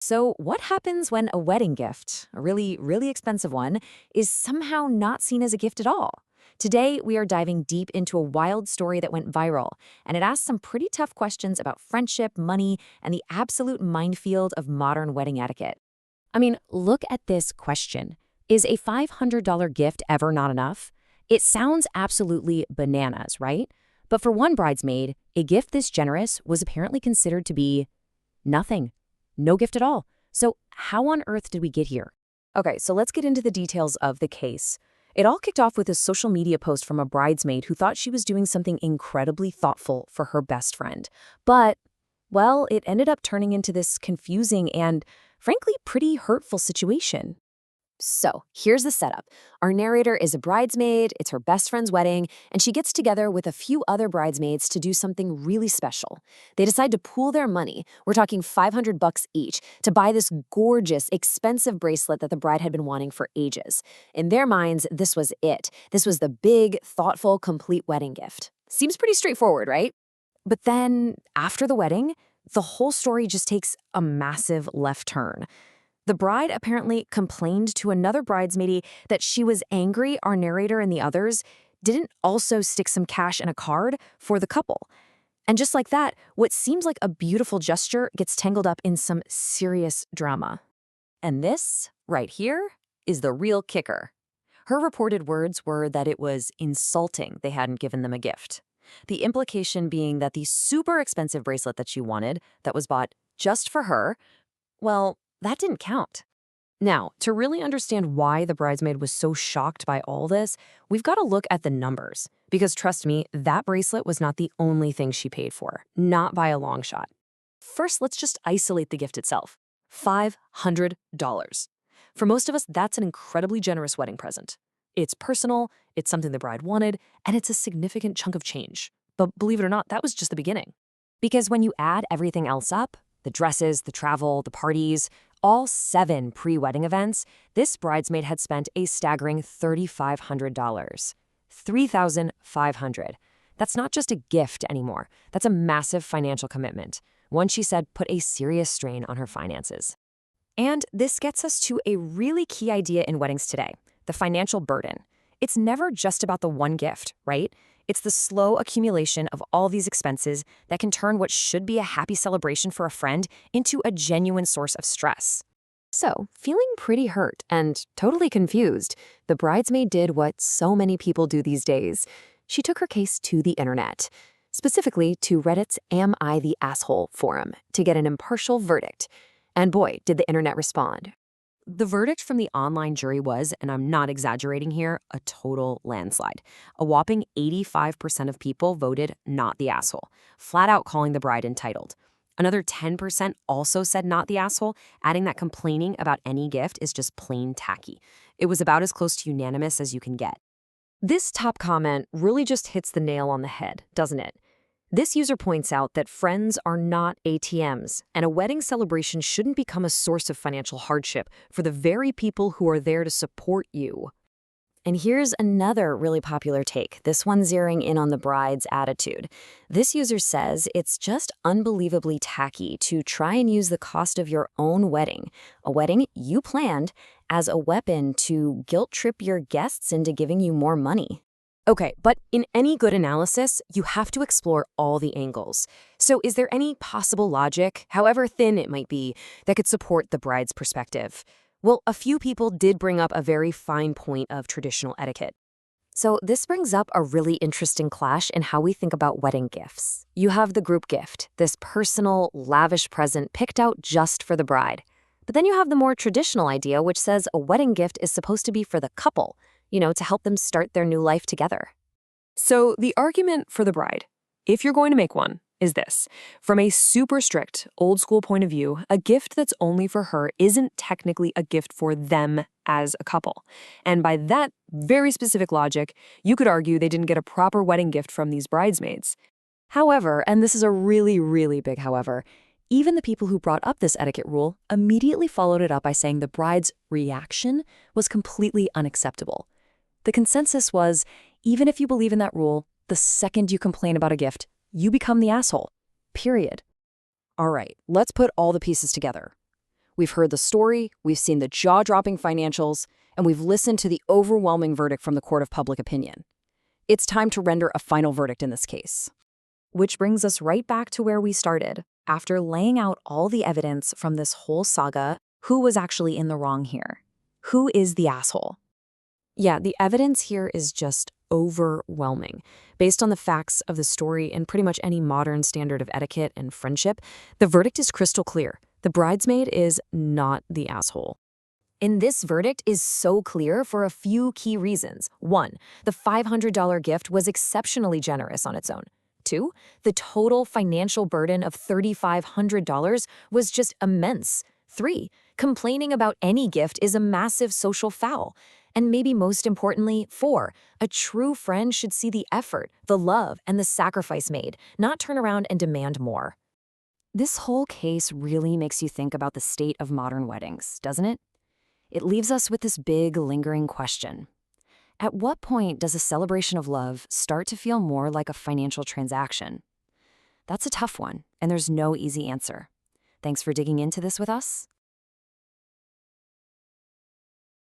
So, what happens when a wedding gift, a really, really expensive one, is somehow not seen as a gift at all? Today, we are diving deep into a wild story that went viral, and it asks some pretty tough questions about friendship, money, and the absolute minefield of modern wedding etiquette. I mean, look at this question. Is a $500 gift ever not enough? It sounds absolutely bananas, right? But for one bridesmaid, a gift this generous was apparently considered to be nothing. No gift at all. So how on earth did we get here? Okay, so let's get into the details of the case. It all kicked off with a social media post from a bridesmaid who thought she was doing something incredibly thoughtful for her best friend. But, well, it ended up turning into this confusing and, frankly, pretty hurtful situation. So, here's the setup. Our narrator is a bridesmaid, it's her best friend's wedding, and she gets together with a few other bridesmaids to do something really special. They decide to pool their money, we're talking $500 each, to buy this gorgeous, expensive bracelet that the bride had been wanting for ages. In their minds, this was it. This was the big, thoughtful, complete wedding gift. Seems pretty straightforward, right? But then, after the wedding, the whole story just takes a massive left turn. The bride apparently complained to another bridesmaid that she was angry our narrator and the others didn't also stick some cash in a card for the couple. And just like that, what seems like a beautiful gesture gets tangled up in some serious drama. And this, right here, is the real kicker. Her reported words were that it was insulting they hadn't given them a gift. The implication being that the super expensive bracelet that she wanted, that was bought just for her, well, that didn't count. Now, to really understand why the bridesmaid was so shocked by all this, we've got to look at the numbers. Because trust me, that bracelet was not the only thing she paid for, not by a long shot. First, let's just isolate the gift itself. $500. For most of us, that's an incredibly generous wedding present. It's personal, it's something the bride wanted, and it's a significant chunk of change. But believe it or not, that was just the beginning. Because when you add everything else up, the dresses, the travel, the parties, all 7 pre-wedding events, this bridesmaid had spent a staggering $3,500. $3,500. That's not just a gift anymore. That's a massive financial commitment. One, she said, put a serious strain on her finances. And this gets us to a really key idea in weddings today, the financial burden. It's never just about the one gift, right? It's the slow accumulation of all these expenses that can turn what should be a happy celebration for a friend into a genuine source of stress. So, feeling pretty hurt and totally confused, the bridesmaid did what so many people do these days. She took her case to the internet, specifically to Reddit's Am I the Asshole forum, to get an impartial verdict. And boy, did the internet respond. The verdict from the online jury was, and I'm not exaggerating here, a total landslide. A whopping 85% of people voted not the asshole, flat out calling the bride entitled. Another 10% also said not the asshole, adding that complaining about any gift is just plain tacky. It was about as close to unanimous as you can get. This top comment really just hits the nail on the head, doesn't it? This user points out that friends are not ATMs, and a wedding celebration shouldn't become a source of financial hardship for the very people who are there to support you. And here's another really popular take, this one zeroing in on the bride's attitude. This user says it's just unbelievably tacky to try and use the cost of your own wedding, a wedding you planned, as a weapon to guilt trip your guests into giving you more money. Okay, but in any good analysis, you have to explore all the angles. So is there any possible logic, however thin it might be, that could support the bride's perspective? Well, a few people did bring up a very fine point of traditional etiquette. So this brings up a really interesting clash in how we think about wedding gifts. You have the group gift, this personal, lavish present picked out just for the bride. But then you have the more traditional idea, which says a wedding gift is supposed to be for the couple, to help them start their new life together. So the argument for the bride, if you're going to make one, is this. From a super strict, old school point of view, a gift that's only for her isn't technically a gift for them as a couple. And by that very specific logic, you could argue they didn't get a proper wedding gift from these bridesmaids. However, and this is a really, really big however, even the people who brought up this etiquette rule immediately followed it up by saying the bride's reaction was completely unacceptable. The consensus was, even if you believe in that rule, the second you complain about a gift, you become the asshole. Period. All right, let's put all the pieces together. We've heard the story, we've seen the jaw-dropping financials, and we've listened to the overwhelming verdict from the court of public opinion. It's time to render a final verdict in this case. Which brings us right back to where we started. After laying out all the evidence from this whole saga, who was actually in the wrong here? Who is the asshole? Yeah, the evidence here is just overwhelming. Based on the facts of the story and pretty much any modern standard of etiquette and friendship, the verdict is crystal clear. The bridesmaid is not the asshole. And this verdict is so clear for a few key reasons. 1, the $500 gift was exceptionally generous on its own. 2, the total financial burden of $3,500 was just immense. 3, complaining about any gift is a massive social foul. And maybe most importantly, 4, a true friend should see the effort, the love, and the sacrifice made, not turn around and demand more. This whole case really makes you think about the state of modern weddings, doesn't it? It leaves us with this big, lingering question. At what point does a celebration of love start to feel more like a financial transaction? That's a tough one, and there's no easy answer. Thanks for digging into this with us.